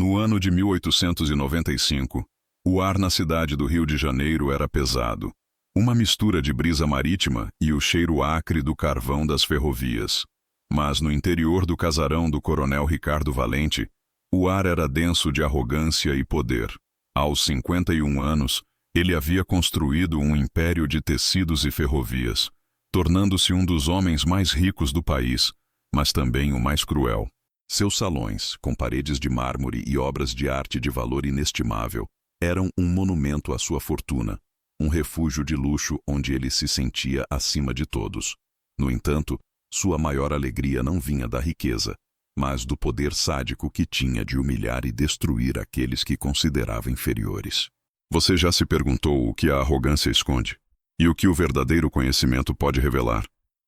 No ano de 1895, o ar na cidade do Rio de Janeiro era pesado. Uma mistura de brisa marítima e o cheiro acre do carvão das ferrovias. Mas no interior do casarão do coronel Ricardo Valente, o ar era denso de arrogância e poder. Aos 51 anos, ele havia construído um império de tecidos e ferrovias, tornando-se um dos homens mais ricos do país, mas também o mais cruel. Seus salões, com paredes de mármore e obras de arte de valor inestimável, eram um monumento à sua fortuna, um refúgio de luxo onde ele se sentia acima de todos. No entanto, sua maior alegria não vinha da riqueza, mas do poder sádico que tinha de humilhar e destruir aqueles que considerava inferiores. Você já se perguntou o que a arrogância esconde? E o que o verdadeiro conhecimento pode revelar?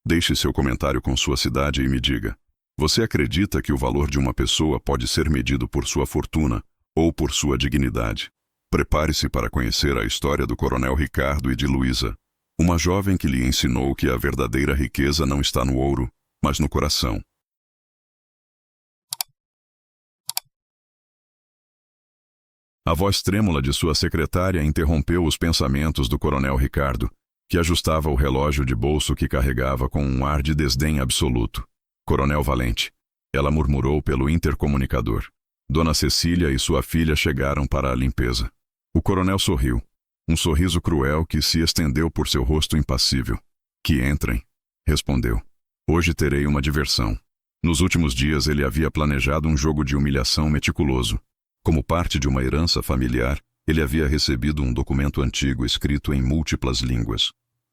Deixe seu comentário com sua cidade e me diga. Você acredita que o valor de uma pessoa pode ser medido por sua fortuna ou por sua dignidade? Prepare-se para conhecer a história do coronel Ricardo e de Luísa, uma jovem que lhe ensinou que a verdadeira riqueza não está no ouro, mas no coração. A voz trêmula de sua secretária interrompeu os pensamentos do coronel Ricardo, que ajustava o relógio de bolso que carregava com um ar de desdém absoluto. Coronel Valente, ela murmurou pelo intercomunicador. Dona Cecília e sua filha chegaram para a limpeza. O coronel sorriu, um sorriso cruel que se estendeu por seu rosto impassível. Que entrem, respondeu. Hoje terei uma diversão. Nos últimos dias ele havia planejado um jogo de humilhação meticuloso. Como parte de uma herança familiar, ele havia recebido um documento antigo escrito em múltiplas línguas.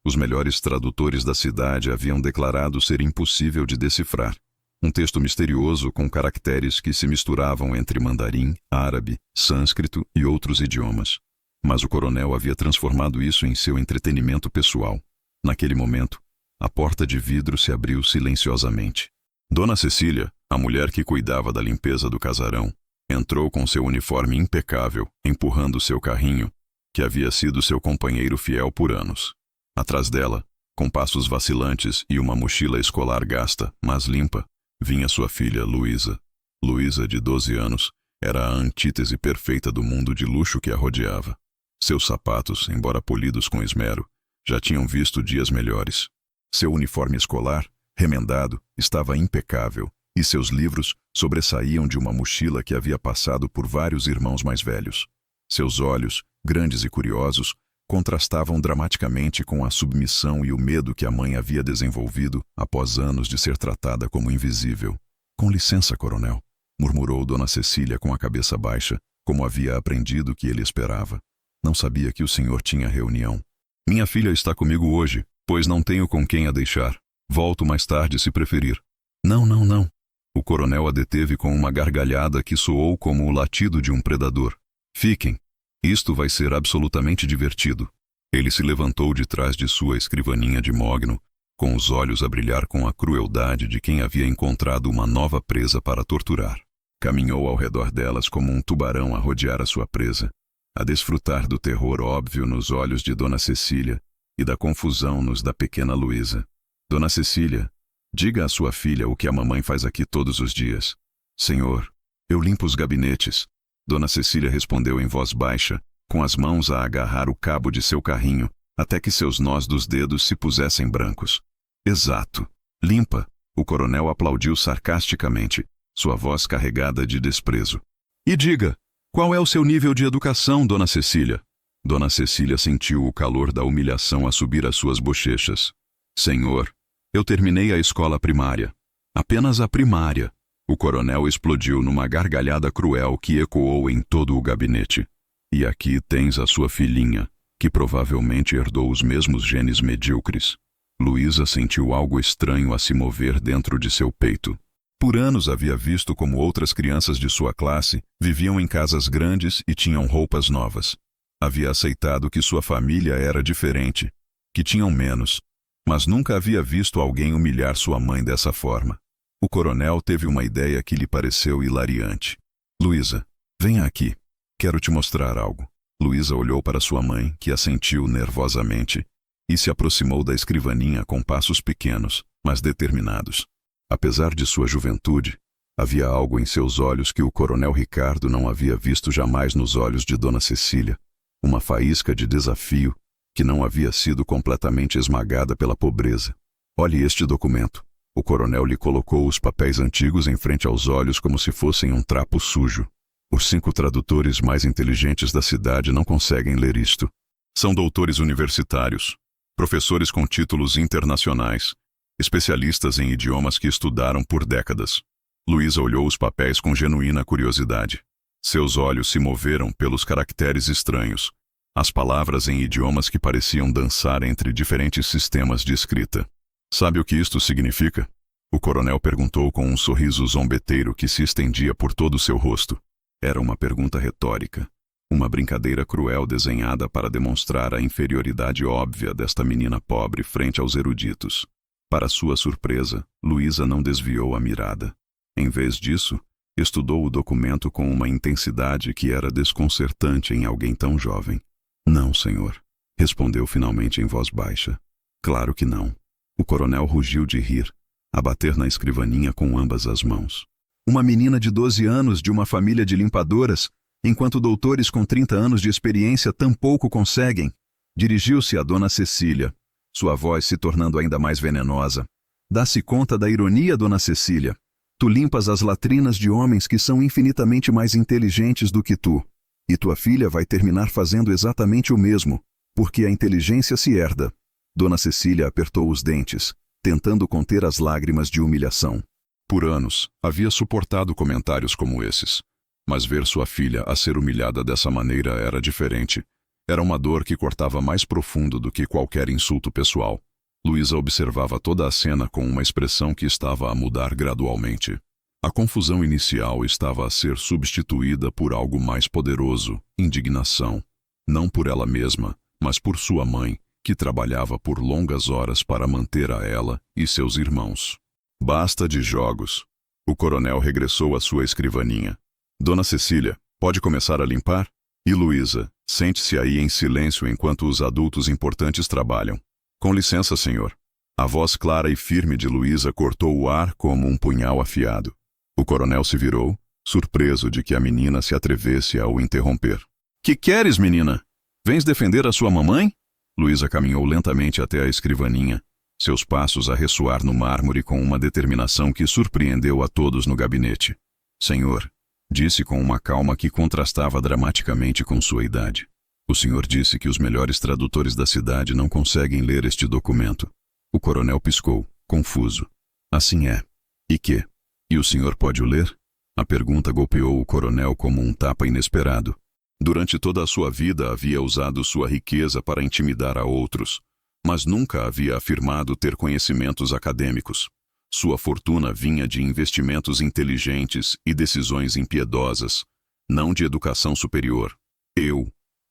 Os melhores tradutores da cidade haviam declarado ser impossível de decifrar. Um texto misterioso com caracteres que se misturavam entre mandarim, árabe, sânscrito e outros idiomas. Mas o coronel havia transformado isso em seu entretenimento pessoal. Naquele momento, a porta de vidro se abriu silenciosamente. Dona Cecília, a mulher que cuidava da limpeza do casarão, entrou com seu uniforme impecável, empurrando seu carrinho, que havia sido seu companheiro fiel por anos. Atrás dela, com passos vacilantes e uma mochila escolar gasta, mas limpa, vinha sua filha, Luísa. Luísa, de 12 anos, era a antítese perfeita do mundo de luxo que a rodeava. Seus sapatos, embora polidos com esmero, já tinham visto dias melhores. Seu uniforme escolar, remendado, estava impecável, e seus livros sobressaíam de uma mochila que havia passado por vários irmãos mais velhos. Seus olhos, grandes e curiosos, contrastavam dramaticamente com a submissão e o medo que a mãe havia desenvolvido após anos de ser tratada como invisível. Com licença, coronel, murmurou Dona Cecília com a cabeça baixa, como havia aprendido que ele esperava. Não sabia que o senhor tinha reunião. Minha filha está comigo hoje, pois não tenho com quem a deixar. Volto mais tarde se preferir. Não, não, não. O coronel a deteve com uma gargalhada que soou como o latido de um predador. Fiquem. Isto vai ser absolutamente divertido. Ele se levantou de trás de sua escrivaninha de mogno, com os olhos a brilhar com a crueldade de quem havia encontrado uma nova presa para torturar. Caminhou ao redor delas como um tubarão a rodear a sua presa, a desfrutar do terror óbvio nos olhos de Dona Cecília e da confusão nos da pequena Luísa. Dona Cecília, diga à sua filha o que a mamãe faz aqui todos os dias. Senhor, eu limpo os gabinetes. Dona Cecília respondeu em voz baixa, com as mãos a agarrar o cabo de seu carrinho, até que seus nós dos dedos se pusessem brancos. Exato. Limpa. O coronel aplaudiu sarcasticamente, sua voz carregada de desprezo. E diga, qual é o seu nível de educação, Dona Cecília? Dona Cecília sentiu o calor da humilhação a subir às suas bochechas. Senhor, eu terminei a escola primária. Apenas a primária. O coronel explodiu numa gargalhada cruel que ecoou em todo o gabinete. E aqui tens a sua filhinha, que provavelmente herdou os mesmos genes medíocres. Luísa sentiu algo estranho a se mover dentro de seu peito. Por anos havia visto como outras crianças de sua classe viviam em casas grandes e tinham roupas novas. Havia aceitado que sua família era diferente, que tinham menos, mas nunca havia visto alguém humilhar sua mãe dessa forma. O coronel teve uma ideia que lhe pareceu hilariante. Luísa, venha aqui. Quero te mostrar algo. Luísa olhou para sua mãe, que assentiu nervosamente, e se aproximou da escrivaninha com passos pequenos, mas determinados. Apesar de sua juventude, Havia algo em seus olhos que o coronel Ricardo não havia visto jamais nos olhos de Dona Cecília. Uma faísca de desafio que não havia sido completamente esmagada pela pobreza. Olhe este documento. O coronel lhe colocou os papéis antigos em frente aos olhos como se fossem um trapo sujo. Os 5 tradutores mais inteligentes da cidade não conseguem ler isto. São doutores universitários, professores com títulos internacionais, especialistas em idiomas que estudaram por décadas. Luísa olhou os papéis com genuína curiosidade. Seus olhos se moveram pelos caracteres estranhos, as palavras em idiomas que pareciam dançar entre diferentes sistemas de escrita. Sabe o que isto significa? O coronel perguntou com um sorriso zombeteiro que se estendia por todo o seu rosto. Era uma pergunta retórica, uma brincadeira cruel desenhada para demonstrar a inferioridade óbvia desta menina pobre frente aos eruditos. Para sua surpresa, Luísa não desviou a mirada. Em vez disso, estudou o documento com uma intensidade que era desconcertante em alguém tão jovem. Não, senhor, respondeu finalmente em voz baixa. Claro que não. O coronel rugiu de rir, a bater na escrivaninha com ambas as mãos. Uma menina de 12 anos de uma família de limpadoras, enquanto doutores com 30 anos de experiência tampouco conseguem. Dirigiu-se a Dona Cecília, sua voz se tornando ainda mais venenosa. Dá-se conta da ironia, Dona Cecília? Tu limpas as latrinas de homens que são infinitamente mais inteligentes do que tu. E tua filha vai terminar fazendo exatamente o mesmo, porque a inteligência se herda. Dona Cecília apertou os dentes, tentando conter as lágrimas de humilhação. Por anos, havia suportado comentários como esses. Mas ver sua filha a ser humilhada dessa maneira era diferente. Era uma dor que cortava mais profundo do que qualquer insulto pessoal. Luísa observava toda a cena com uma expressão que estava a mudar gradualmente. A confusão inicial estava a ser substituída por algo mais poderoso, indignação. Não por ela mesma, mas por sua mãe, que trabalhava por longas horas para manter a ela e seus irmãos. Basta de jogos. O coronel regressou à sua escrivaninha. Dona Cecília, pode começar a limpar? E Luísa, sente-se aí em silêncio enquanto os adultos importantes trabalham. Com licença, senhor. A voz clara e firme de Luísa cortou o ar como um punhal afiado. O coronel se virou, surpreso de que a menina se atrevesse a o interromper. Que queres, menina? Vens defender a sua mamãe? Luísa caminhou lentamente até a escrivaninha, seus passos a ressoar no mármore com uma determinação que surpreendeu a todos no gabinete. Senhor, disse com uma calma que contrastava dramaticamente com sua idade. O senhor disse que os melhores tradutores da cidade não conseguem ler este documento. O coronel piscou, confuso. Assim é. E que? E o senhor pode o ler? A pergunta golpeou o coronel como um tapa inesperado. Durante toda a sua vida havia usado sua riqueza para intimidar a outros, mas nunca havia afirmado ter conhecimentos acadêmicos. Sua fortuna vinha de investimentos inteligentes e decisões impiedosas, não de educação superior.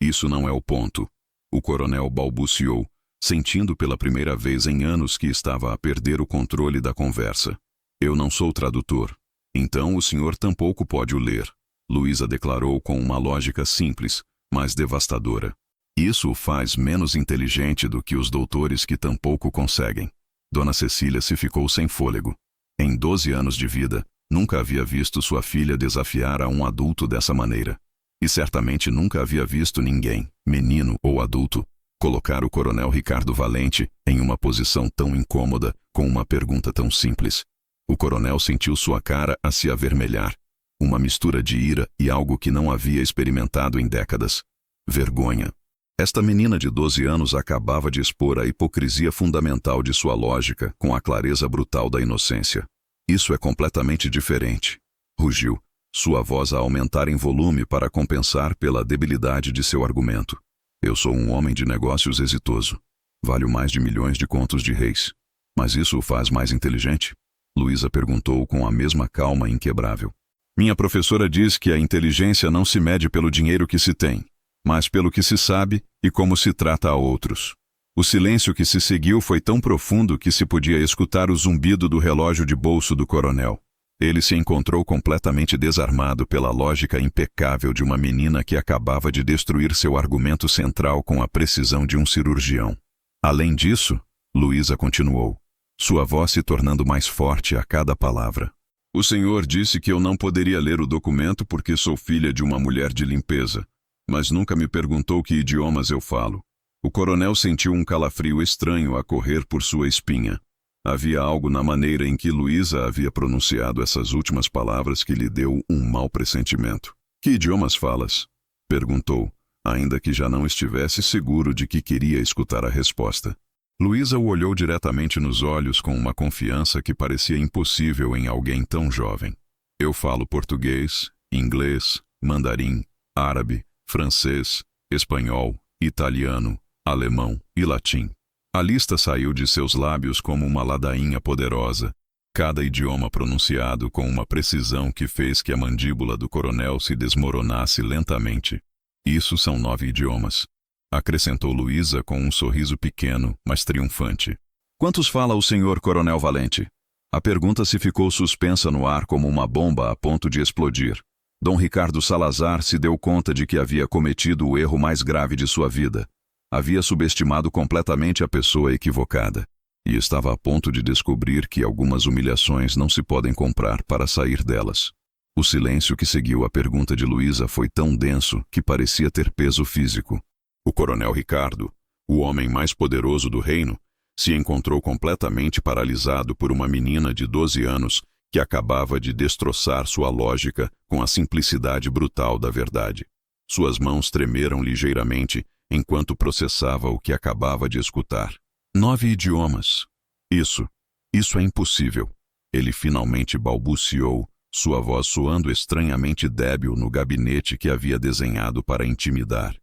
Isso não é o ponto. O coronel balbuciou, sentindo pela primeira vez em anos que estava a perder o controle da conversa. Eu não sou tradutor. Então o senhor tampouco pode o ler. Luísa declarou com uma lógica simples, mas devastadora. Isso o faz menos inteligente do que os doutores que tampouco conseguem. Dona Cecília se ficou sem fôlego. Em 12 anos de vida, nunca havia visto sua filha desafiar a um adulto dessa maneira. E certamente nunca havia visto ninguém, menino ou adulto, colocar o coronel Ricardo Valente em uma posição tão incômoda com uma pergunta tão simples. O coronel sentiu sua cara a se avermelhar. Uma mistura de ira e algo que não havia experimentado em décadas. Vergonha. Esta menina de 12 anos acabava de expor a hipocrisia fundamental de sua lógica com a clareza brutal da inocência. Isso é completamente diferente. Rugiu, sua voz a aumentar em volume para compensar pela debilidade de seu argumento. Eu sou um homem de negócios exitoso. Valho mais de milhões de contos de réis. Mas isso o faz mais inteligente? Luísa perguntou com a mesma calma inquebrável. Minha professora diz que a inteligência não se mede pelo dinheiro que se tem, mas pelo que se sabe e como se trata a outros. O silêncio que se seguiu foi tão profundo que se podia escutar o zumbido do relógio de bolso do coronel. Ele se encontrou completamente desarmado pela lógica impecável de uma menina que acabava de destruir seu argumento central com a precisão de um cirurgião. Além disso, Luísa continuou, sua voz se tornando mais forte a cada palavra. O senhor disse que eu não poderia ler o documento porque sou filha de uma mulher de limpeza, mas nunca me perguntou que idiomas eu falo. O coronel sentiu um calafrio estranho a correr por sua espinha. Havia algo na maneira em que Luísa havia pronunciado essas últimas palavras que lhe deu um mau pressentimento. Que idiomas falas? Perguntou, ainda que já não estivesse seguro de que queria escutar a resposta. Luísa o olhou diretamente nos olhos com uma confiança que parecia impossível em alguém tão jovem. Eu falo português, inglês, mandarim, árabe, francês, espanhol, italiano, alemão e latim. A lista saiu de seus lábios como uma ladainha poderosa, cada idioma pronunciado com uma precisão que fez que a mandíbula do coronel se desmoronasse lentamente. Isso são 9 idiomas, acrescentou Luísa com um sorriso pequeno, mas triunfante. Quantos fala o senhor coronel Valente? A pergunta se ficou suspensa no ar como uma bomba a ponto de explodir. Dom Ricardo Salazar se deu conta de que havia cometido o erro mais grave de sua vida. Havia subestimado completamente a pessoa equivocada, e estava a ponto de descobrir que algumas humilhações não se podem comprar para sair delas. O silêncio que seguiu a pergunta de Luísa foi tão denso que parecia ter peso físico. O coronel Ricardo, o homem mais poderoso do reino, se encontrou completamente paralisado por uma menina de 12 anos que acabava de destroçar sua lógica com a simplicidade brutal da verdade. Suas mãos tremeram ligeiramente enquanto processava o que acabava de escutar. 9 idiomas. Isso é impossível. Ele finalmente balbuciou, sua voz soando estranhamente débil no gabinete que havia desenhado para intimidar.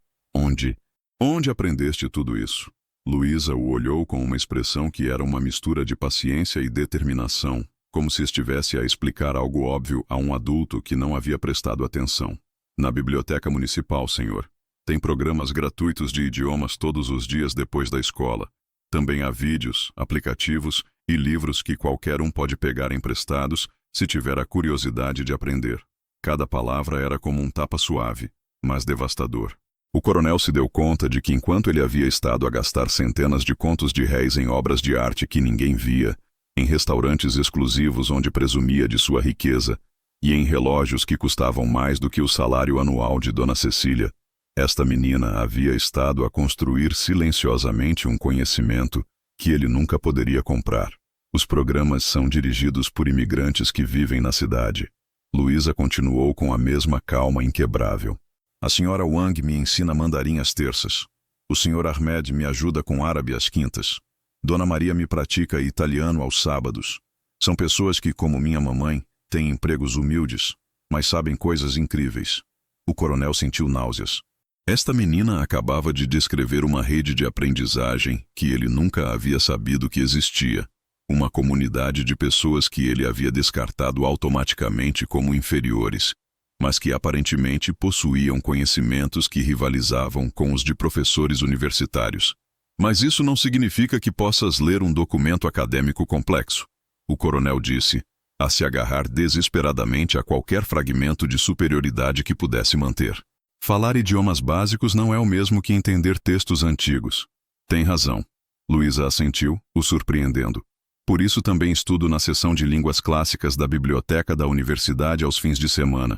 Onde aprendeste tudo isso? Luísa o olhou com uma expressão que era uma mistura de paciência e determinação, como se estivesse a explicar algo óbvio a um adulto que não havia prestado atenção. Na biblioteca municipal, senhor. Tem programas gratuitos de idiomas todos os dias depois da escola. Também há vídeos, aplicativos e livros que qualquer um pode pegar emprestados se tiver a curiosidade de aprender. Cada palavra era como um tapa suave, mas devastador. O coronel se deu conta de que enquanto ele havia estado a gastar centenas de contos de réis em obras de arte que ninguém via, em restaurantes exclusivos onde presumia de sua riqueza, e em relógios que custavam mais do que o salário anual de Dona Cecília, esta menina havia estado a construir silenciosamente um conhecimento que ele nunca poderia comprar. Os programas são dirigidos por imigrantes que vivem na cidade. Luísa continuou com a mesma calma inquebrável. A senhora Wang me ensina mandarim às terças. O senhor Ahmed me ajuda com árabe às quintas. Dona Maria me pratica italiano aos sábados. São pessoas que, como minha mamãe, têm empregos humildes, mas sabem coisas incríveis. O coronel sentiu náuseas. Esta menina acabava de descrever uma rede de aprendizagem que ele nunca havia sabido que existia. Uma comunidade de pessoas que ele havia descartado automaticamente como inferiores, mas que aparentemente possuíam conhecimentos que rivalizavam com os de professores universitários. Mas isso não significa que possas ler um documento acadêmico complexo, o coronel disse, a se agarrar desesperadamente a qualquer fragmento de superioridade que pudesse manter. Falar idiomas básicos não é o mesmo que entender textos antigos. Tem razão. Luísa assentiu, o surpreendendo. Por isso também estudo na seção de línguas clássicas da biblioteca da universidade aos fins de semana.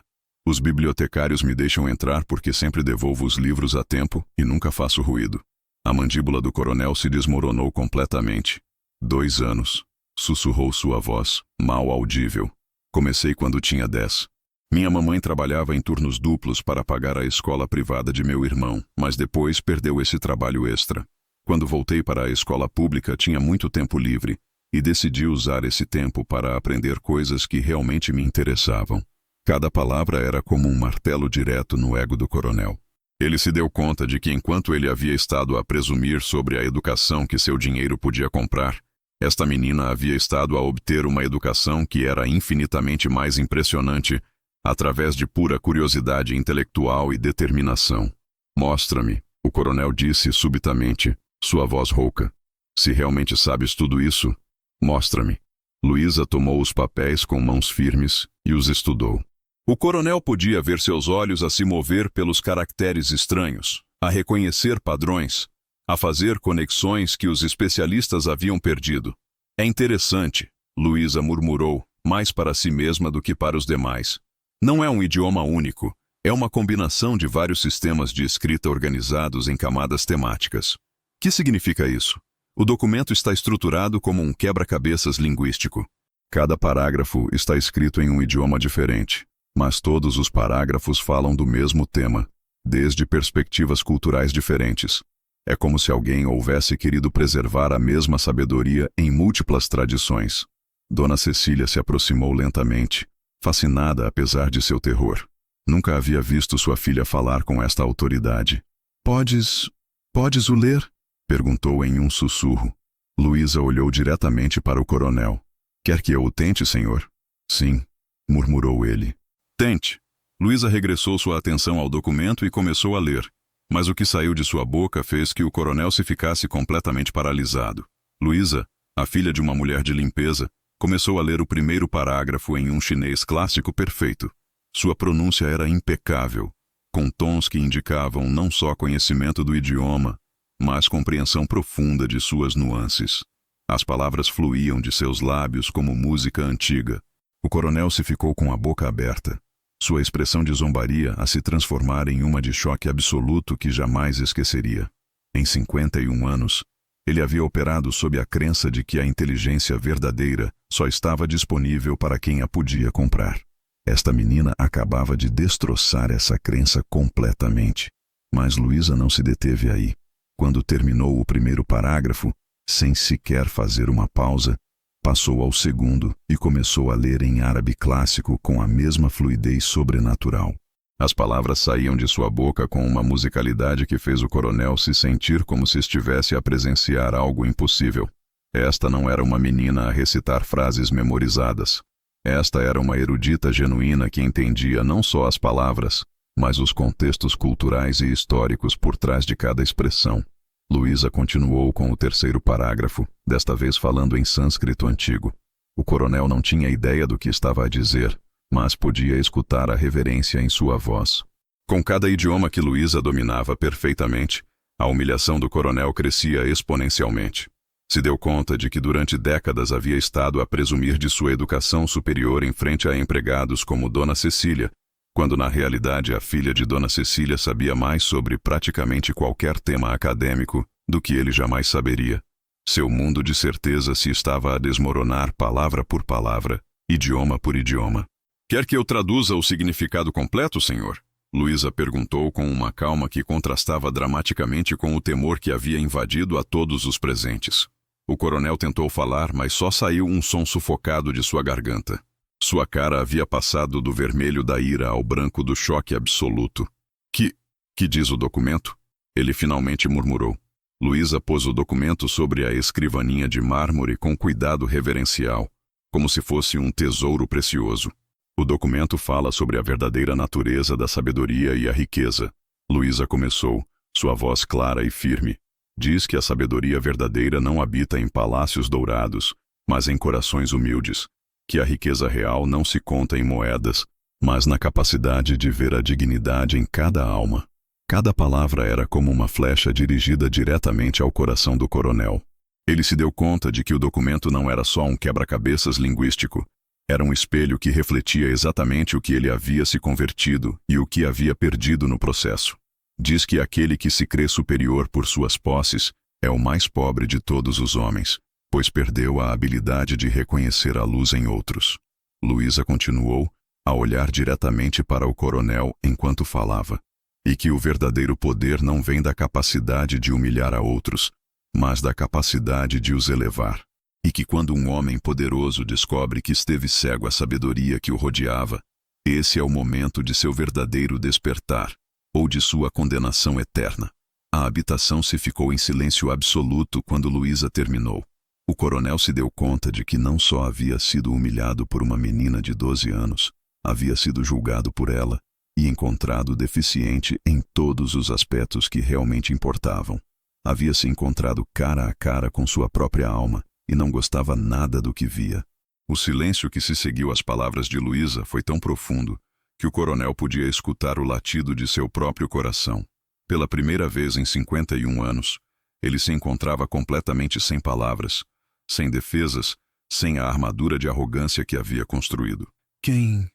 Os bibliotecários me deixam entrar porque sempre devolvo os livros a tempo e nunca faço ruído. A mandíbula do coronel se desmoronou completamente. 2 anos. Sussurrou sua voz, mal audível. Comecei quando tinha 10. Minha mamãe trabalhava em turnos duplos para pagar a escola privada de meu irmão, mas depois perdeu esse trabalho extra. Quando voltei para a escola pública, tinha muito tempo livre e decidi usar esse tempo para aprender coisas que realmente me interessavam. Cada palavra era como um martelo direto no ego do coronel. Ele se deu conta de que enquanto ele havia estado a presumir sobre a educação que seu dinheiro podia comprar, esta menina havia estado a obter uma educação que era infinitamente mais impressionante através de pura curiosidade intelectual e determinação. Mostra-me, o coronel disse subitamente, sua voz rouca. Se realmente sabes tudo isso, mostra-me. Luísa tomou os papéis com mãos firmes e os estudou. O coronel podia ver seus olhos a se mover pelos caracteres estranhos, a reconhecer padrões, a fazer conexões que os especialistas haviam perdido. É interessante, Luísa murmurou, mais para si mesma do que para os demais. Não é um idioma único, é uma combinação de vários sistemas de escrita organizados em camadas temáticas. O que significa isso? O documento está estruturado como um quebra-cabeças linguístico. Cada parágrafo está escrito em um idioma diferente, mas todos os parágrafos falam do mesmo tema, desde perspectivas culturais diferentes. É como se alguém houvesse querido preservar a mesma sabedoria em múltiplas tradições. Dona Cecília se aproximou lentamente, fascinada apesar de seu terror. Nunca havia visto sua filha falar com esta autoridade. Podes o ler? Perguntou em um sussurro. Luísa olhou diretamente para o coronel. Quer que eu o tente, senhor? Sim, murmurou ele. Tente. Luísa regressou sua atenção ao documento e começou a ler. Mas o que saiu de sua boca fez que o coronel se ficasse completamente paralisado. Luísa, a filha de uma mulher de limpeza, começou a ler o primeiro parágrafo em um chinês clássico perfeito. Sua pronúncia era impecável, com tons que indicavam não só conhecimento do idioma, mas compreensão profunda de suas nuances. As palavras fluíam de seus lábios como música antiga. O coronel se ficou com a boca aberta. Sua expressão de zombaria a se transformar em uma de choque absoluto que jamais esqueceria. Em 51 anos, ele havia operado sob a crença de que a inteligência verdadeira só estava disponível para quem a podia comprar. Esta menina acabava de destroçar essa crença completamente. Mas Luísa não se deteve aí. Quando terminou o primeiro parágrafo, sem sequer fazer uma pausa, passou ao segundo e começou a ler em árabe clássico com a mesma fluidez sobrenatural. As palavras saíam de sua boca com uma musicalidade que fez o coronel se sentir como se estivesse a presenciar algo impossível. Esta não era uma menina a recitar frases memorizadas. Esta era uma erudita genuína que entendia não só as palavras, mas os contextos culturais e históricos por trás de cada expressão. Luísa continuou com o terceiro parágrafo, desta vez falando em sânscrito antigo. O coronel não tinha ideia do que estava a dizer, mas podia escutar a reverência em sua voz. Com cada idioma que Luísa dominava perfeitamente, a humilhação do coronel crescia exponencialmente. Se deu conta de que durante décadas havia estado a presumir de sua educação superior em frente a empregados como Dona Cecília, quando na realidade a filha de Dona Cecília sabia mais sobre praticamente qualquer tema acadêmico do que ele jamais saberia. Seu mundo de certeza se estava a desmoronar palavra por palavra, idioma por idioma. Quer que eu traduza o significado completo, senhor? Luísa perguntou com uma calma que contrastava dramaticamente com o temor que havia invadido a todos os presentes. O coronel tentou falar, mas só saiu um som sufocado de sua garganta. Sua cara havia passado do vermelho da ira ao branco do choque absoluto. Que diz o documento? Ele finalmente murmurou. Luísa pôs o documento sobre a escrivaninha de mármore com cuidado reverencial, como se fosse um tesouro precioso. O documento fala sobre a verdadeira natureza da sabedoria e a riqueza. Luísa começou, sua voz clara e firme. Diz que a sabedoria verdadeira não habita em palácios dourados, mas em corações humildes. Que a riqueza real não se conta em moedas, mas na capacidade de ver a dignidade em cada alma. Cada palavra era como uma flecha dirigida diretamente ao coração do coronel. Ele se deu conta de que o documento não era só um quebra-cabeças linguístico. Era um espelho que refletia exatamente o que ele havia se convertido e o que havia perdido no processo. Diz que aquele que se crê superior por suas posses é o mais pobre de todos os homens, pois perdeu a habilidade de reconhecer a luz em outros. Luísa continuou a olhar diretamente para o coronel enquanto falava, e que o verdadeiro poder não vem da capacidade de humilhar a outros, mas da capacidade de os elevar. E que quando um homem poderoso descobre que esteve cego à sabedoria que o rodeava, esse é o momento de seu verdadeiro despertar, ou de sua condenação eterna. A habitação se ficou em silêncio absoluto quando Luísa terminou. O coronel se deu conta de que não só havia sido humilhado por uma menina de 12 anos, havia sido julgado por ela e encontrado deficiente em todos os aspectos que realmente importavam. Havia se encontrado cara a cara com sua própria alma e não gostava nada do que via. O silêncio que se seguiu às palavras de Luísa foi tão profundo que o coronel podia escutar o latido de seu próprio coração. Pela primeira vez em 51 anos, ele se encontrava completamente sem palavras, sem defesas, sem a armadura de arrogância que havia construído. Quem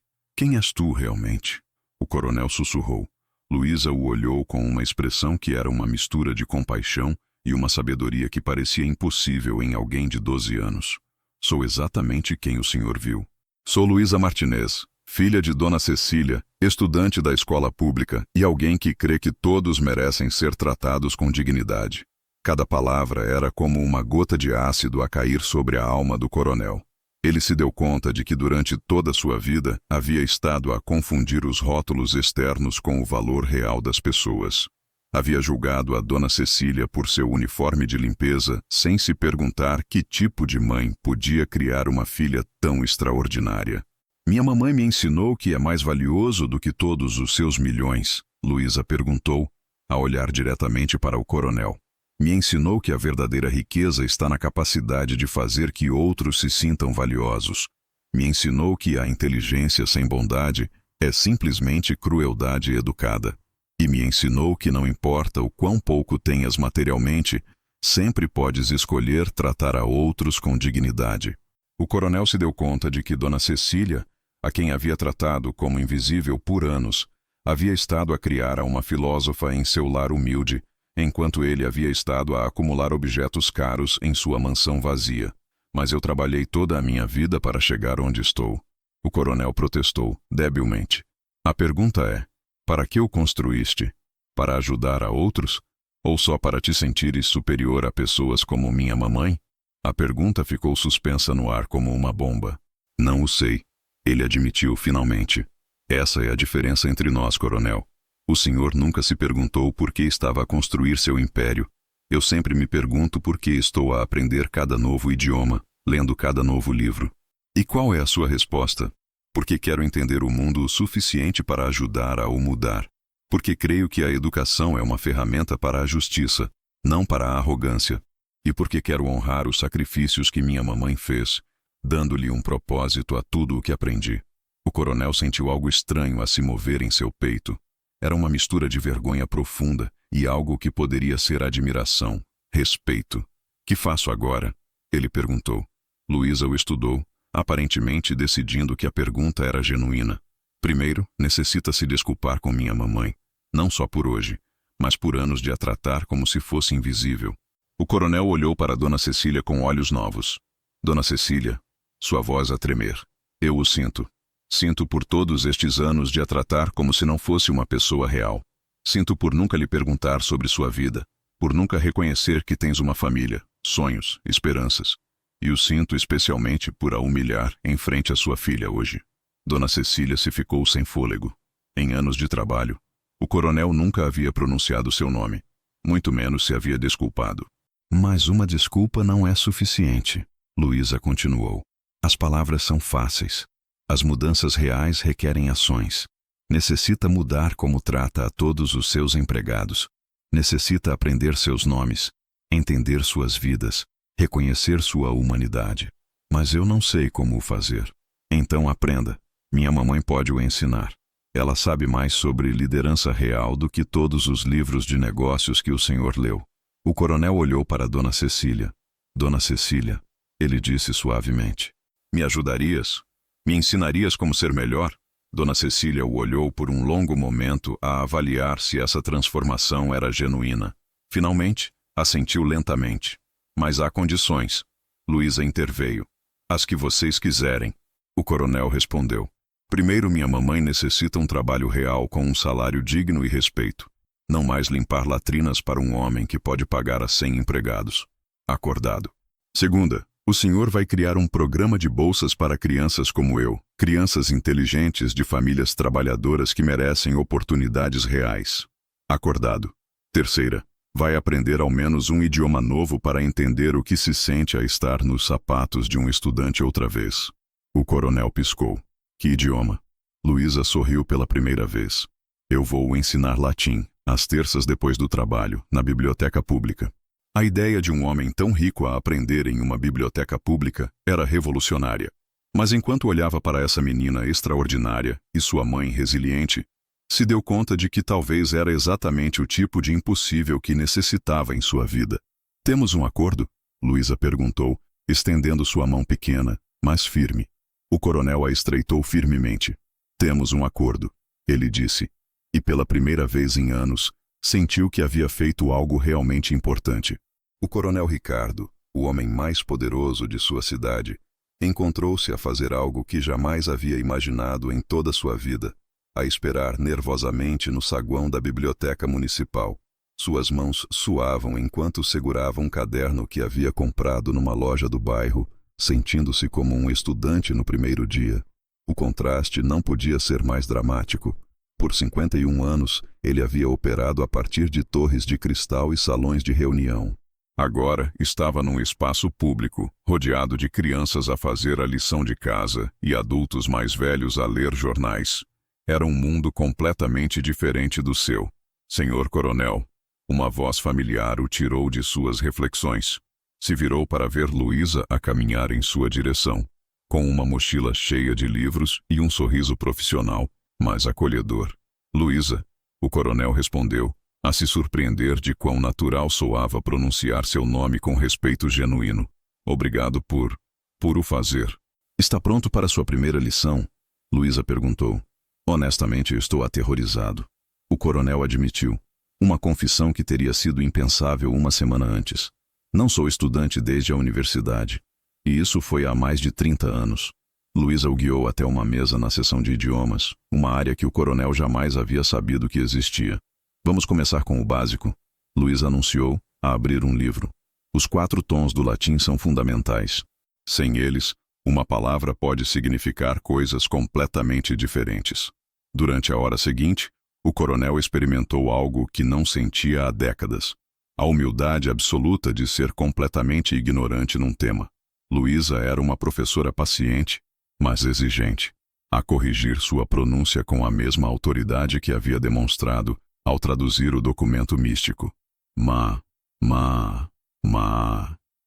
és tu realmente? O coronel sussurrou. Luísa o olhou com uma expressão que era uma mistura de compaixão e uma sabedoria que parecia impossível em alguém de 12 anos. Sou exatamente quem o senhor viu. Sou Luísa Martinez, filha de Dona Cecília, estudante da escola pública e alguém que crê que todos merecem ser tratados com dignidade. Cada palavra era como uma gota de ácido a cair sobre a alma do coronel. Ele se deu conta de que durante toda a sua vida havia estado a confundir os rótulos externos com o valor real das pessoas. Havia julgado a Dona Cecília por seu uniforme de limpeza sem se perguntar que tipo de mãe podia criar uma filha tão extraordinária. Minha mamãe me ensinou que é mais valioso do que todos os seus milhões, Luísa perguntou, a olhar diretamente para o coronel. Me ensinou que a verdadeira riqueza está na capacidade de fazer que outros se sintam valiosos. Me ensinou que a inteligência sem bondade é simplesmente crueldade educada. E me ensinou que não importa o quão pouco tenhas materialmente, sempre podes escolher tratar a outros com dignidade. O coronel se deu conta de que Dona Cecília, a quem havia tratado como invisível por anos, havia estado a criar a uma filósofa em seu lar humilde, enquanto ele havia estado a acumular objetos caros em sua mansão vazia. Mas eu trabalhei toda a minha vida para chegar onde estou. O coronel protestou, debilmente. A pergunta é, para que o construíste? Para ajudar a outros? Ou só para te sentires superior a pessoas como minha mamãe? A pergunta ficou suspensa no ar como uma bomba. Não o sei. Ele admitiu finalmente. Essa é a diferença entre nós, coronel. O senhor nunca se perguntou por que estava a construir seu império. Eu sempre me pergunto por que estou a aprender cada novo idioma, lendo cada novo livro. E qual é a sua resposta? Porque quero entender o mundo o suficiente para ajudar a o mudar. Porque creio que a educação é uma ferramenta para a justiça, não para a arrogância. E porque quero honrar os sacrifícios que minha mamãe fez, dando-lhe um propósito a tudo o que aprendi. O coronel sentiu algo estranho a se mover em seu peito. Era uma mistura de vergonha profunda e algo que poderia ser admiração, respeito. Que faço agora? Ele perguntou. Luísa o estudou, aparentemente decidindo que a pergunta era genuína. Primeiro, necessita se desculpar com minha mamãe, não só por hoje, mas por anos de a tratar como se fosse invisível. O coronel olhou para Dona Cecília com olhos novos. Dona Cecília, sua voz a tremer. Eu o sinto. Sinto por todos estes anos de a tratar como se não fosse uma pessoa real. Sinto por nunca lhe perguntar sobre sua vida, por nunca reconhecer que tens uma família, sonhos, esperanças. E o sinto especialmente por a humilhar em frente à sua filha hoje. Dona Cecília se ficou sem fôlego. Em anos de trabalho, o coronel nunca havia pronunciado seu nome, muito menos se havia desculpado. Mas uma desculpa não é suficiente, Luísa continuou. As palavras são fáceis. As mudanças reais requerem ações. Necessita mudar como trata a todos os seus empregados. Necessita aprender seus nomes, entender suas vidas, reconhecer sua humanidade. Mas eu não sei como o fazer. Então aprenda. Minha mamãe pode o ensinar. Ela sabe mais sobre liderança real do que todos os livros de negócios que o senhor leu. O coronel olhou para Dona Cecília. Dona Cecília, ele disse suavemente. Me ajudarias? Me ensinarias como ser melhor? Dona Cecília o olhou por um longo momento a avaliar se essa transformação era genuína. Finalmente, assentiu lentamente. Mas há condições. Luísa interveio. As que vocês quiserem. O coronel respondeu. Primeiro, minha mamãe necessita um trabalho real com um salário digno e respeito. Não mais limpar latrinas para um homem que pode pagar a 100 empregados. Acordado. Segunda, o senhor vai criar um programa de bolsas para crianças como eu, crianças inteligentes de famílias trabalhadoras que merecem oportunidades reais. Acordado. Terceira, vai aprender ao menos um idioma novo para entender o que se sente a estar nos sapatos de um estudante outra vez. O coronel piscou. Que idioma? Luísa sorriu pela primeira vez. Eu vou ensinar latim, às terças depois do trabalho, na biblioteca pública. A ideia de um homem tão rico a aprender em uma biblioteca pública era revolucionária. Mas enquanto olhava para essa menina extraordinária e sua mãe resiliente, se deu conta de que talvez era exatamente o tipo de impossível que necessitava em sua vida. Temos um acordo? Luísa perguntou, estendendo sua mão pequena, mas firme. O coronel a estreitou firmemente. Temos um acordo, ele disse. E pela primeira vez em anos, sentiu que havia feito algo realmente importante. O coronel Ricardo, o homem mais poderoso de sua cidade, encontrou-se a fazer algo que jamais havia imaginado em toda sua vida, a esperar nervosamente no saguão da biblioteca municipal. Suas mãos suavam enquanto segurava um caderno que havia comprado numa loja do bairro, sentindo-se como um estudante no primeiro dia. O contraste não podia ser mais dramático. Por 51 anos, ele havia operado a partir de torres de cristal e salões de reunião. Agora estava num espaço público, rodeado de crianças a fazer a lição de casa e adultos mais velhos a ler jornais. Era um mundo completamente diferente do seu. Senhor Coronel, uma voz familiar o tirou de suas reflexões. Se virou para ver Luísa a caminhar em sua direção, com uma mochila cheia de livros e um sorriso profissional, mas acolhedor. Luísa, o coronel respondeu, a se surpreender de quão natural soava pronunciar seu nome com respeito genuíno. Obrigado por o fazer. Está pronto para sua primeira lição? Luísa perguntou. Honestamente, estou aterrorizado. O coronel admitiu. Uma confissão que teria sido impensável uma semana antes. Não sou estudante desde a universidade. E isso foi há mais de 30 anos. Luísa o guiou até uma mesa na seção de idiomas, uma área que o coronel jamais havia sabido que existia. Vamos começar com o básico, Luísa anunciou, a abrir um livro. Os 4 tons do latim são fundamentais. Sem eles, uma palavra pode significar coisas completamente diferentes. Durante a hora seguinte, o coronel experimentou algo que não sentia há décadas. A humildade absoluta de ser completamente ignorante num tema. Luísa era uma professora paciente, mas exigente, a corrigir sua pronúncia com a mesma autoridade que havia demonstrado ao traduzir o documento místico.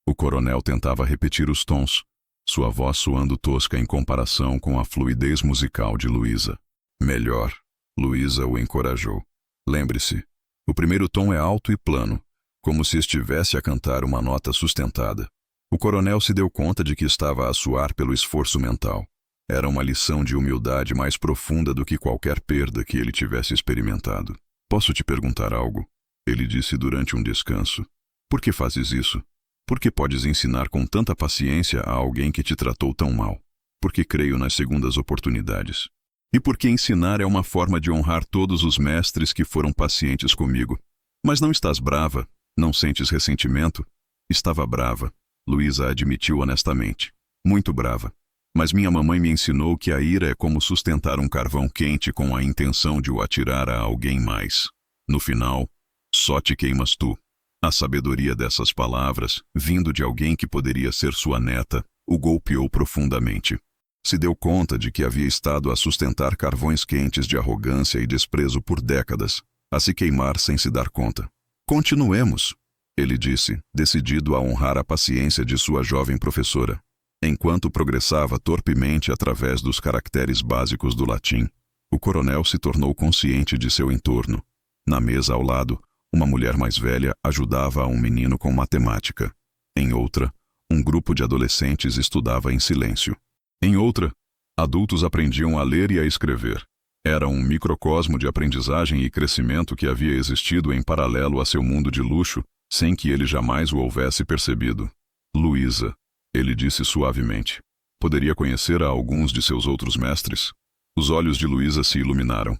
O coronel tentava repetir os tons, sua voz soando tosca em comparação com a fluidez musical de Luísa. Melhor, Luísa o encorajou. Lembre-se, o primeiro tom é alto e plano, como se estivesse a cantar uma nota sustentada. O coronel se deu conta de que estava a suar pelo esforço mental. Era uma lição de humildade mais profunda do que qualquer perda que ele tivesse experimentado. Posso te perguntar algo? Ele disse durante um descanso. Por que fazes isso? Por que podes ensinar com tanta paciência a alguém que te tratou tão mal? Porque creio nas segundas oportunidades. E porque ensinar é uma forma de honrar todos os mestres que foram pacientes comigo. Mas não estás brava? Não sentes ressentimento? Estava brava, Luísa admitiu honestamente. Muito brava. Mas minha mamãe me ensinou que a ira é como sustentar um carvão quente com a intenção de o atirar a alguém mais. No final, só te queimas tu. A sabedoria dessas palavras, vindo de alguém que poderia ser sua neta, o golpeou profundamente. Se deu conta de que havia estado a sustentar carvões quentes de arrogância e desprezo por décadas, a se queimar sem se dar conta. Continuemos, ele disse, decidido a honrar a paciência de sua jovem professora. Enquanto progressava torpemente através dos caracteres básicos do latim, o coronel se tornou consciente de seu entorno. Na mesa ao lado, uma mulher mais velha ajudava a um menino com matemática. Em outra, um grupo de adolescentes estudava em silêncio. Em outra, adultos aprendiam a ler e a escrever. Era um microcosmo de aprendizagem e crescimento que havia existido em paralelo a seu mundo de luxo, sem que ele jamais o houvesse percebido. Luísa, ele disse suavemente. Poderia conhecer a alguns de seus outros mestres? Os olhos de Luísa se iluminaram.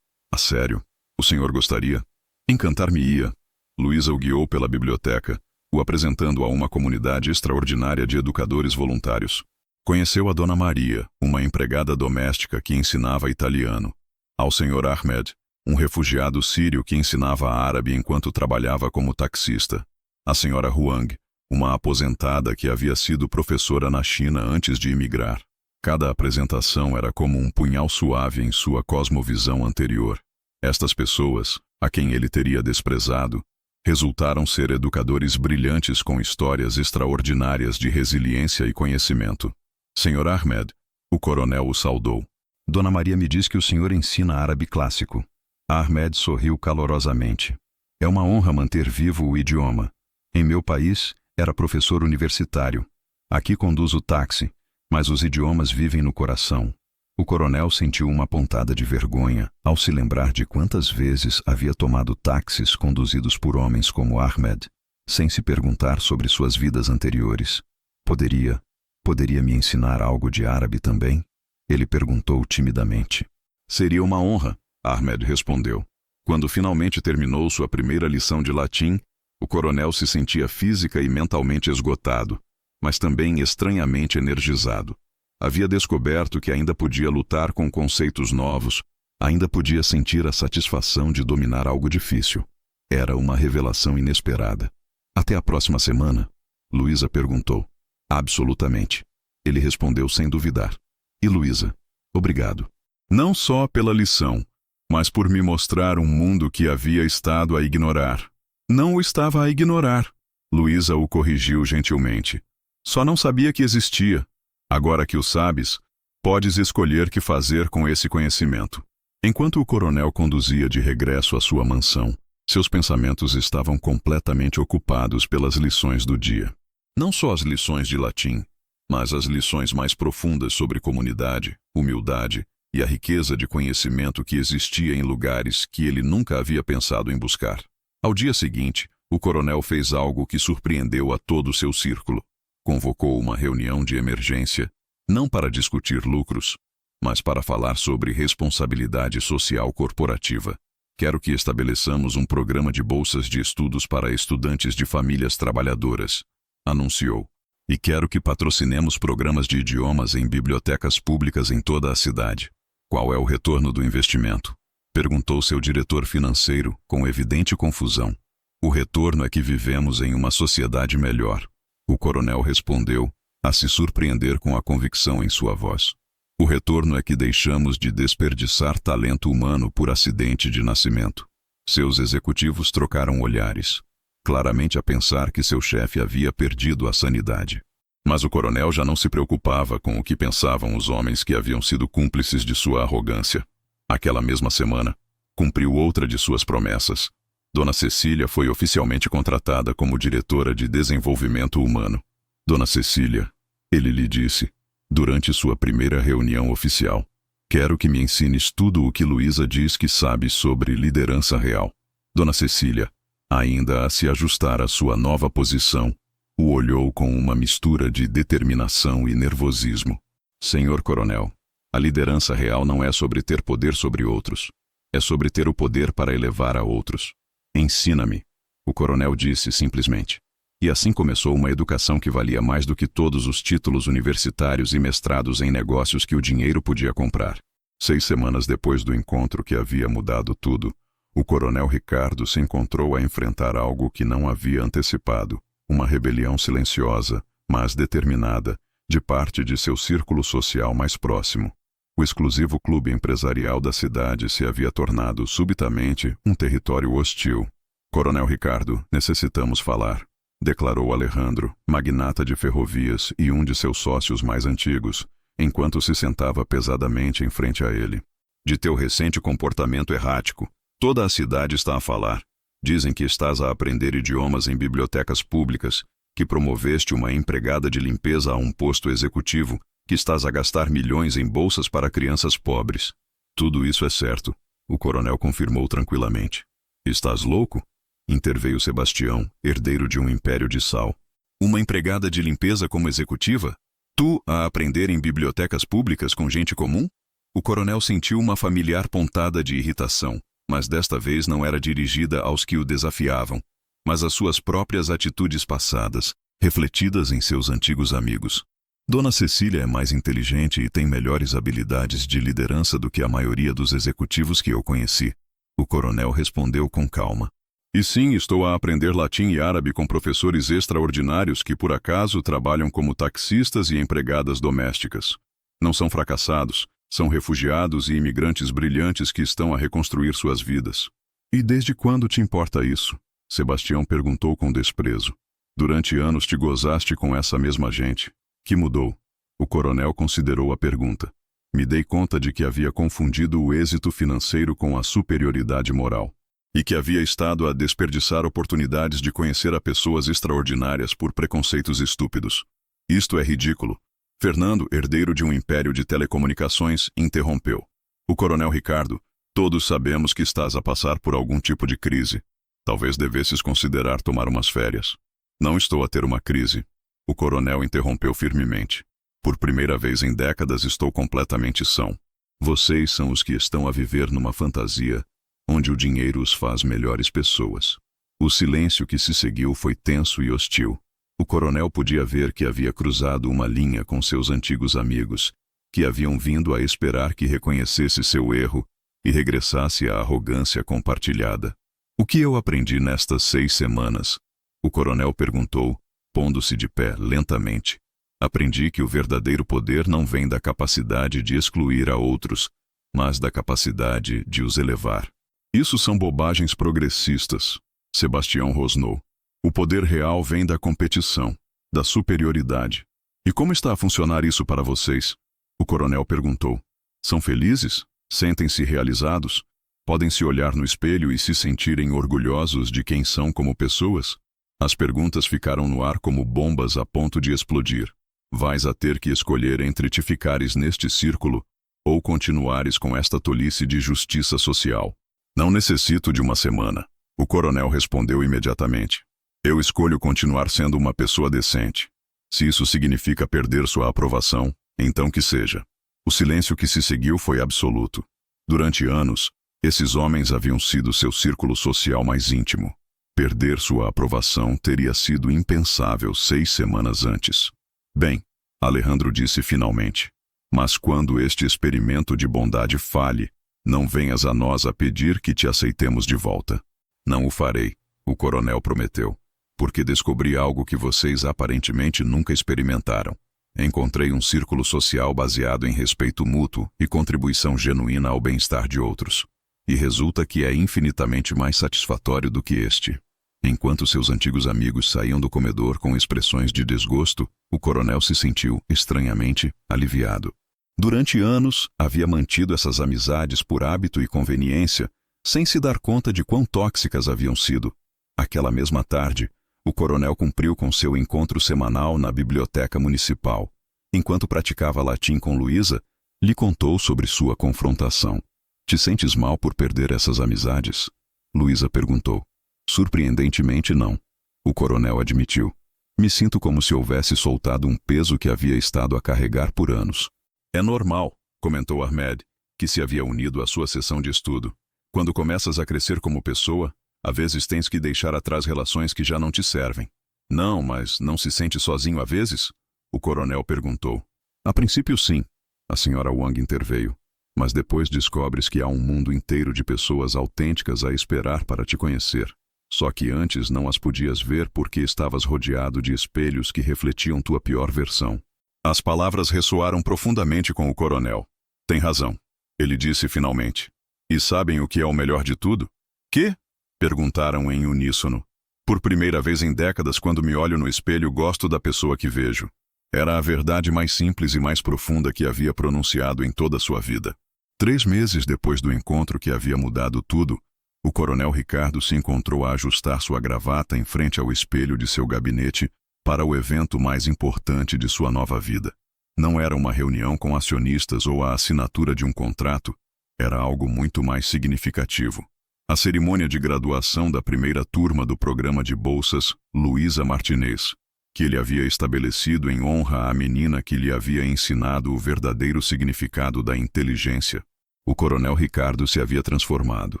A sério? O senhor gostaria? Encantar-me-ia. Luísa o guiou pela biblioteca, o apresentando a uma comunidade extraordinária de educadores voluntários. Conheceu a Dona Maria, uma empregada doméstica que ensinava italiano. Ao senhor Ahmed, um refugiado sírio que ensinava árabe enquanto trabalhava como taxista. A senhora Huang, uma aposentada que havia sido professora na China antes de imigrar. Cada apresentação era como um punhal suave em sua cosmovisão anterior. Estas pessoas, a quem ele teria desprezado, resultaram ser educadores brilhantes com histórias extraordinárias de resiliência e conhecimento. Senhor Ahmed, o coronel o saudou. Dona Maria me diz que o senhor ensina árabe clássico. Ahmed sorriu calorosamente. É uma honra manter vivo o idioma. Em meu país, era professor universitário. Aqui conduzo o táxi, mas os idiomas vivem no coração. O coronel sentiu uma pontada de vergonha ao se lembrar de quantas vezes havia tomado táxis conduzidos por homens como Ahmed, sem se perguntar sobre suas vidas anteriores. Poderia me ensinar algo de árabe também? Ele perguntou timidamente. Seria uma honra, Ahmed respondeu. Quando finalmente terminou sua primeira lição de latim, o coronel se sentia física e mentalmente esgotado, mas também estranhamente energizado. Havia descoberto que ainda podia lutar com conceitos novos, ainda podia sentir a satisfação de dominar algo difícil. Era uma revelação inesperada. Até a próxima semana? Luísa perguntou. Absolutamente. Ele respondeu sem duvidar. E Luísa? Obrigado. Não só pela lição, mas por me mostrar um mundo que havia estado a ignorar. Não o estava a ignorar. Luísa o corrigiu gentilmente. Só não sabia que existia. Agora que o sabes, podes escolher que fazer com esse conhecimento. Enquanto o coronel conduzia de regresso à sua mansão, seus pensamentos estavam completamente ocupados pelas lições do dia. Não só as lições de latim, mas as lições mais profundas sobre comunidade, humildade e a riqueza de conhecimento que existia em lugares que ele nunca havia pensado em buscar. Ao dia seguinte, o coronel fez algo que surpreendeu a todo o seu círculo. Convocou uma reunião de emergência, não para discutir lucros, mas para falar sobre responsabilidade social corporativa. Quero que estabeleçamos um programa de bolsas de estudos para estudantes de famílias trabalhadoras, anunciou. E quero que patrocinemos programas de idiomas em bibliotecas públicas em toda a cidade. Qual é o retorno do investimento? Perguntou seu diretor financeiro com evidente confusão. O retorno é que vivemos em uma sociedade melhor. O coronel respondeu, a se surpreender com a convicção em sua voz. O retorno é que deixamos de desperdiçar talento humano por acidente de nascimento. Seus executivos trocaram olhares, claramente a pensar que seu chefe havia perdido a sanidade. Mas o coronel já não se preocupava com o que pensavam os homens que haviam sido cúmplices de sua arrogância. Aquela mesma semana, cumpriu outra de suas promessas. Dona Cecília foi oficialmente contratada como diretora de desenvolvimento humano. Dona Cecília, ele lhe disse, durante sua primeira reunião oficial, quero que me ensines tudo o que Luísa diz que sabe sobre liderança real. Dona Cecília, ainda a se ajustar à sua nova posição, o olhou com uma mistura de determinação e nervosismo. Senhor coronel, a liderança real não é sobre ter poder sobre outros. É sobre ter o poder para elevar a outros. Ensina-me, o coronel disse simplesmente. E assim começou uma educação que valia mais do que todos os títulos universitários e mestrados em negócios que o dinheiro podia comprar. 6 semanas depois do encontro que havia mudado tudo, o coronel Ricardo se encontrou a enfrentar algo que não havia antecipado, uma rebelião silenciosa, mas determinada, de parte de seu círculo social mais próximo. O exclusivo clube empresarial da cidade se havia tornado subitamente um território hostil. Coronel Ricardo, necessitamos falar, declarou Alejandro, magnata de ferrovias e um de seus sócios mais antigos, enquanto se sentava pesadamente em frente a ele. De teu recente comportamento errático, toda a cidade está a falar. Dizem que estás a aprender idiomas em bibliotecas públicas, que promoveste uma empregada de limpeza a um posto executivo, que estás a gastar milhões em bolsas para crianças pobres. Tudo isso é certo, o coronel confirmou tranquilamente. Estás louco? Interveio Sebastião, herdeiro de um império de sal. Uma empregada de limpeza como executiva? Tu a aprender em bibliotecas públicas com gente comum? O coronel sentiu uma familiar pontada de irritação, mas desta vez não era dirigida aos que o desafiavam, mas às suas próprias atitudes passadas, refletidas em seus antigos amigos. Dona Cecília é mais inteligente e tem melhores habilidades de liderança do que a maioria dos executivos que eu conheci. O coronel respondeu com calma. E sim, estou a aprender latim e árabe com professores extraordinários que por acaso trabalham como taxistas e empregadas domésticas. Não são fracassados, são refugiados e imigrantes brilhantes que estão a reconstruir suas vidas. E desde quando te importa isso? Sebastião perguntou com desprezo. Durante anos te gozaste com essa mesma gente. Que mudou? O coronel considerou a pergunta. Me dei conta de que havia confundido o êxito financeiro com a superioridade moral. E que havia estado a desperdiçar oportunidades de conhecer a pessoas extraordinárias por preconceitos estúpidos. Isto é ridículo. Fernando, herdeiro de um império de telecomunicações, interrompeu. O coronel Ricardo, todos sabemos que estás a passar por algum tipo de crise. Talvez devesses considerar tomar umas férias. Não estou a ter uma crise. O coronel interrompeu firmemente. Por primeira vez em décadas estou completamente são. Vocês são os que estão a viver numa fantasia, onde o dinheiro os faz melhores pessoas. O silêncio que se seguiu foi tenso e hostil. O coronel podia ver que havia cruzado uma linha com seus antigos amigos, que haviam vindo a esperar que reconhecesse seu erro e regressasse à arrogância compartilhada. O que eu aprendi nestas 6 semanas? O coronel perguntou, pondo-se de pé lentamente. Aprendi que o verdadeiro poder não vem da capacidade de excluir a outros, mas da capacidade de os elevar. Isso são bobagens progressistas, Sebastião rosnou. O poder real vem da competição, da superioridade. E como está a funcionar isso para vocês? O coronel perguntou. São felizes? Sentem-se realizados? Podem se olhar no espelho e se sentirem orgulhosos de quem são como pessoas? As perguntas ficaram no ar como bombas a ponto de explodir. Vais a ter que escolher entre te ficares neste círculo ou continuares com esta tolice de justiça social. Não necessito de uma semana. O coronel respondeu imediatamente. Eu escolho continuar sendo uma pessoa decente. Se isso significa perder sua aprovação, então que seja. O silêncio que se seguiu foi absoluto. Durante anos, esses homens haviam sido seu círculo social mais íntimo. Perder sua aprovação teria sido impensável 6 semanas antes. Bem, Alejandro disse finalmente. Mas quando este experimento de bondade falhe, não venhas a nós a pedir que te aceitemos de volta. Não o farei, o coronel prometeu. Porque descobri algo que vocês aparentemente nunca experimentaram. Encontrei um círculo social baseado em respeito mútuo e contribuição genuína ao bem-estar de outros. E resulta que é infinitamente mais satisfatório do que este. Enquanto seus antigos amigos saíam do comedor com expressões de desgosto, o coronel se sentiu, estranhamente, aliviado. Durante anos, havia mantido essas amizades por hábito e conveniência, sem se dar conta de quão tóxicas haviam sido. Aquela mesma tarde, o coronel cumpriu com seu encontro semanal na biblioteca municipal. Enquanto praticava latim com Luísa, lhe contou sobre sua confrontação. Te sentes mal por perder essas amizades? Luísa perguntou. Surpreendentemente não. O coronel admitiu. Me sinto como se houvesse soltado um peso que havia estado a carregar por anos. É normal, comentou Ahmed, que se havia unido à sua sessão de estudo. Quando começas a crescer como pessoa, às vezes tens que deixar atrás relações que já não te servem. Não, mas não se sente sozinho às vezes? O coronel perguntou. A princípio sim, a senhora Wang interveio. Mas depois descobres que há um mundo inteiro de pessoas autênticas a esperar para te conhecer. Só que antes não as podias ver porque estavas rodeado de espelhos que refletiam tua pior versão. As palavras ressoaram profundamente com o coronel. Tem razão, ele disse finalmente. E sabem o que é o melhor de tudo? Que? Perguntaram em uníssono. Por primeira vez em décadas, quando me olho no espelho, gosto da pessoa que vejo. Era a verdade mais simples e mais profunda que havia pronunciado em toda a sua vida. 3 meses depois do encontro que havia mudado tudo, o coronel Ricardo se encontrou a ajustar sua gravata em frente ao espelho de seu gabinete para o evento mais importante de sua nova vida. Não era uma reunião com acionistas ou a assinatura de um contrato, era algo muito mais significativo. A cerimônia de graduação da primeira turma do programa de bolsas Luísa Martinez, que ele havia estabelecido em honra à menina que lhe havia ensinado o verdadeiro significado da inteligência. O coronel Ricardo se havia transformado.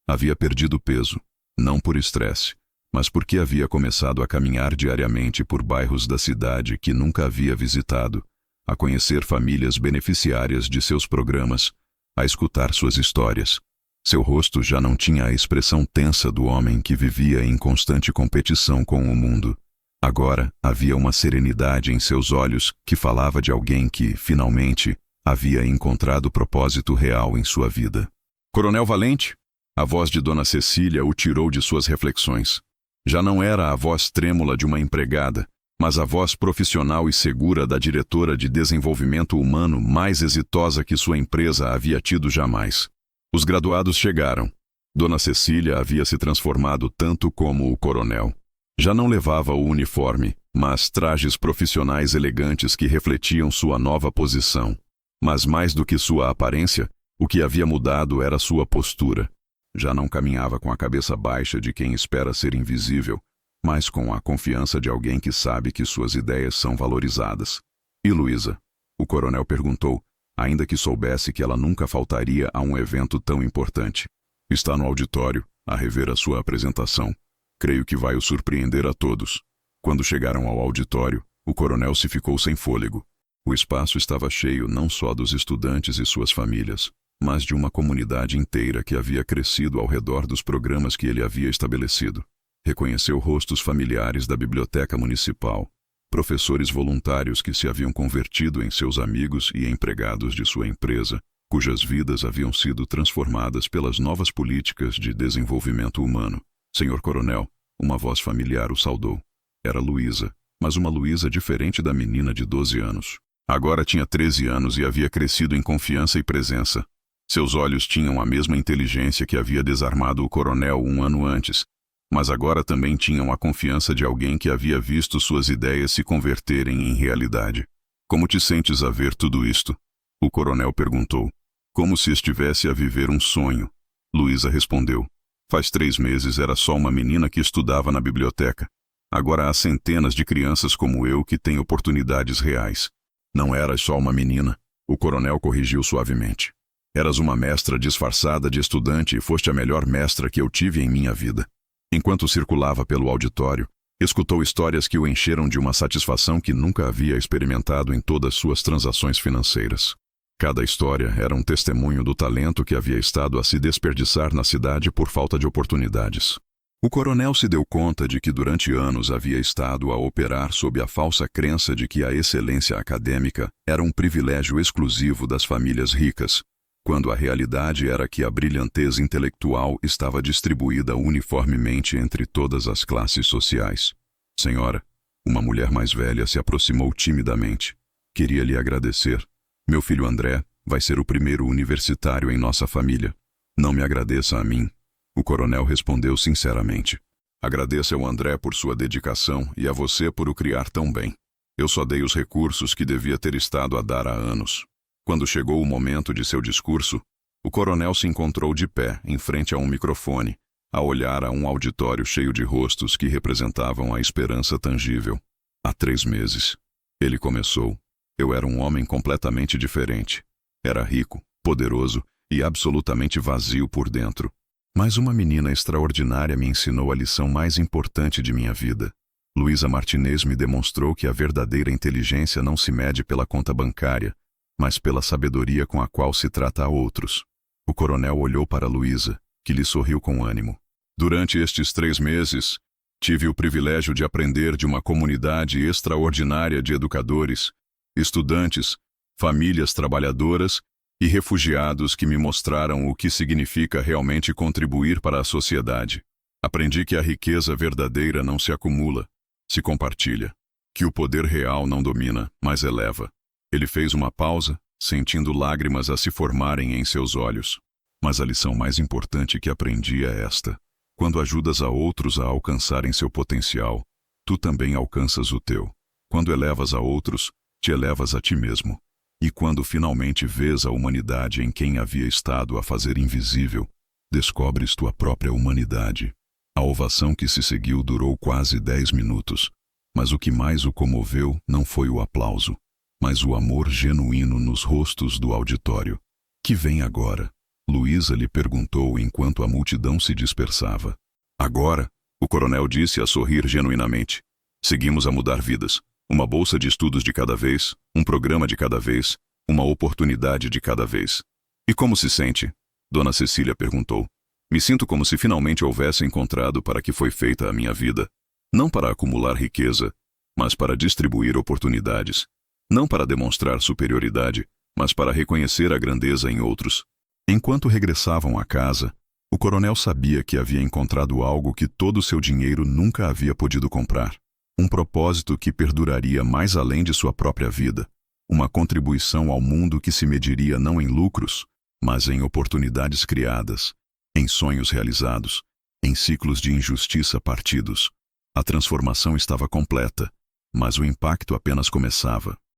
Havia perdido peso, não por estresse, mas porque havia começado a caminhar diariamente por bairros da cidade que nunca havia visitado, a conhecer famílias beneficiárias de seus programas, a escutar suas histórias. Seu rosto já não tinha a expressão tensa do homem que vivia em constante competição com o mundo. Agora havia uma serenidade em seus olhos que falava de alguém que, finalmente, havia encontrado propósito real em sua vida. Coronel Valente? A voz de Dona Cecília o tirou de suas reflexões. Já não era a voz trêmula de uma empregada, mas a voz profissional e segura da diretora de desenvolvimento humano mais exitosa que sua empresa havia tido jamais. Os graduados chegaram. Dona Cecília havia se transformado tanto como o coronel. Já não levava o uniforme, mas trajes profissionais elegantes que refletiam sua nova posição. Mas mais do que sua aparência, o que havia mudado era sua postura. Já não caminhava com a cabeça baixa de quem espera ser invisível, mas com a confiança de alguém que sabe que suas ideias são valorizadas. E Luísa? O coronel perguntou, ainda que soubesse que ela nunca faltaria a um evento tão importante. Está no auditório, a rever a sua apresentação. Creio que vai o surpreender a todos. Quando chegaram ao auditório, o coronel se ficou sem fôlego. O espaço estava cheio não só dos estudantes e suas famílias, mas de uma comunidade inteira que havia crescido ao redor dos programas que ele havia estabelecido. Reconheceu rostos familiares da biblioteca municipal, professores voluntários que se haviam convertido em seus amigos e empregados de sua empresa, cujas vidas haviam sido transformadas pelas novas políticas de desenvolvimento humano. Senhor Coronel, uma voz familiar o saudou. Era Luísa, mas uma Luísa diferente da menina de 12 anos. Agora tinha 13 anos e havia crescido em confiança e presença. Seus olhos tinham a mesma inteligência que havia desarmado o coronel um ano antes, mas agora também tinham a confiança de alguém que havia visto suas ideias se converterem em realidade. Como te sentes a ver tudo isto? O coronel perguntou. Como se estivesse a viver um sonho. Luísa respondeu. Faz 3 meses era só uma menina que estudava na biblioteca. Agora há centenas de crianças como eu que têm oportunidades reais. Não eras só uma menina, o coronel corrigiu suavemente. Eras uma mestra disfarçada de estudante e foste a melhor mestra que eu tive em minha vida. Enquanto circulava pelo auditório, escutou histórias que o encheram de uma satisfação que nunca havia experimentado em todas suas transações financeiras. Cada história era um testemunho do talento que havia estado a se desperdiçar na cidade por falta de oportunidades. O coronel se deu conta de que durante anos havia estado a operar sob a falsa crença de que a excelência acadêmica era um privilégio exclusivo das famílias ricas, quando a realidade era que a brilhantez intelectual estava distribuída uniformemente entre todas as classes sociais. Senhora, uma mulher mais velha se aproximou timidamente. Queria lhe agradecer. Meu filho André vai ser o primeiro universitário em nossa família. Não me agradeça a mim. O coronel respondeu sinceramente. Agradeça ao André por sua dedicação e a você por o criar tão bem. Eu só dei os recursos que devia ter estado a dar há anos. Quando chegou o momento de seu discurso, o coronel se encontrou de pé, em frente a um microfone, a olhar a um auditório cheio de rostos que representavam a esperança tangível. Há 3 meses. Ele começou. Eu era um homem completamente diferente. Era rico, poderoso e absolutamente vazio por dentro. Mas uma menina extraordinária me ensinou a lição mais importante de minha vida. Luísa Martinez me demonstrou que a verdadeira inteligência não se mede pela conta bancária, mas pela sabedoria com a qual se trata a outros. O coronel olhou para Luísa, que lhe sorriu com ânimo. Durante estes 3 meses, tive o privilégio de aprender de uma comunidade extraordinária de educadores, estudantes, famílias trabalhadoras e refugiados que me mostraram o que significa realmente contribuir para a sociedade. Aprendi que a riqueza verdadeira não se acumula, se compartilha, que o poder real não domina, mas eleva. Ele fez uma pausa, sentindo lágrimas a se formarem em seus olhos. Mas a lição mais importante que aprendi é esta. Quando ajudas a outros a alcançarem seu potencial, tu também alcanças o teu. Quando elevas a outros, te elevas a ti mesmo. E quando finalmente vês a humanidade em quem havia estado a fazer invisível, descobres tua própria humanidade. A ovação que se seguiu durou quase 10 minutos, mas o que mais o comoveu não foi o aplauso, mas o amor genuíno nos rostos do auditório. Que vem agora? Luísa lhe perguntou enquanto a multidão se dispersava. Agora, o coronel disse a sorrir genuinamente. Seguimos a mudar vidas. Uma bolsa de estudos de cada vez, um programa de cada vez, uma oportunidade de cada vez. E como se sente? Dona Cecília perguntou. Me sinto como se finalmente houvesse encontrado para que foi feita a minha vida. Não para acumular riqueza, mas para distribuir oportunidades. Não para demonstrar superioridade, mas para reconhecer a grandeza em outros. Enquanto regressavam à casa, o coronel sabia que havia encontrado algo que todo seu dinheiro nunca havia podido comprar. Um propósito que perduraria mais além de sua própria vida. Uma contribuição ao mundo que se mediria não em lucros, mas em oportunidades criadas, em sonhos realizados, em ciclos de injustiça partidos. A transformação estava completa, Mas o impacto apenas começava.